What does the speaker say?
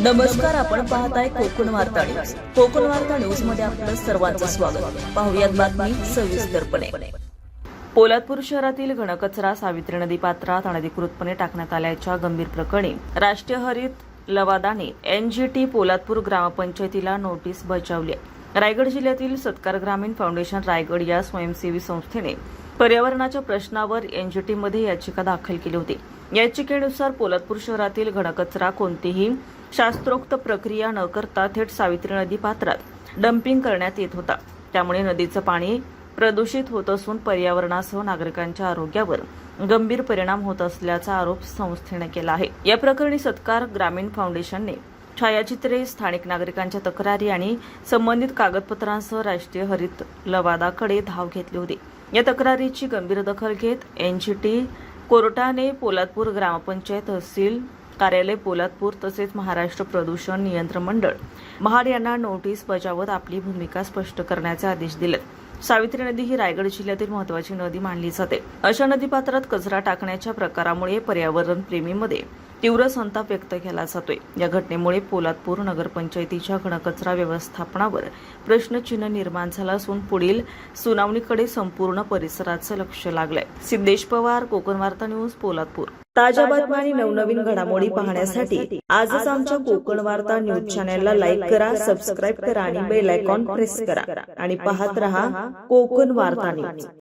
नमस्कार, आपण पाहताय कोकण वार्ता न्यूज. कोकण वार्ता न्यूज मध्ये आपलं सर्वांचं स्वागत. पाहुयात बातमी सविस्तरपणे. पोलादपूर शहरातील घनकचरा सावित्री नदी पात्रात अनधिकृतपणे टाकण्यात आल्याच्या गंभीर प्रकरणी राष्ट्रीय हरित लवादाने एनजीटी पोलादपूर ग्रामपंचायतीला नोटीस बजावली आहे. रायगड जिल्ह्यातील सत्कार ग्रामीण फाउंडेशन रायगड या स्वयंसेवी संस्थेने पर्यावरणाच्या प्रश्नावर एनजीटीमध्ये याचिका दाखल केली होती. याचिकेनुसार पोलादपूर शहरातील घनकचरा कोणतीही शास्त्रोक्त प्रक्रिया न करता थेट सावित्री नदी पात्रात डम्पिंग करण्यात येत होता. त्यामुळे नदीचं पाणी प्रदूषित होत असून पर्यावरणासह नागरिकांच्या आरोग्यावर गंभीर परिणाम होत असल्याचा आरोप संस्थेने केला आहे. या प्रकरणी सत्कार ग्रामीण फाउंडेशनने छायाचित्रे, स्थानिक नागरिकांच्या तक्रारी आणि संबंधित कागदपत्रांसह राष्ट्रीय हरित लवादाकडे धाव घेतली होती. या तक्रारीची गंभीर दखल घेत एनजीटी कोर्टाने पोलादपूर ग्रामपंचायत, तहसील कार्यालय पोलादपूर तसेच महाराष्ट्र प्रदूषण नियंत्रण मंडळ महाड यांना नोटीस बजावत आपली भूमिका स्पष्ट करण्याचे आदेश दिले. सावित्री नदी ही रायगड जिल्ह्यातील महत्त्वाची नदी मानली जाते. अशा नदीपात्रात कचरा टाकण्याच्या प्रकारामुळे पर्यावरण प्रेमीमध्ये तीव्र संताप व्यक्त केला जातोय. या घटनेमुळे पोलादपूर नगरपंचायतीच्या घनकचरा व्यवस्थापनावर प्रश्नचिन्ह निर्माण झालं असून पुढील सुनावणीकडे संपूर्ण परिसराचं लक्ष लागलंय. सिद्धेश पवार, कोकण वार्ता न्यूज, पोलादपूर. ताज्या बातम्या आणि नवनवीन घडामोडी पाहण्यासाठी आजच आमच्या कोकण वार्ता न्यूज चॅनलला लाईक करा, सबस्क्राईब करा आणि बेल आयकॉन प्रेस करा आणि पाहत रहा कोकण वार्ता न्यूज.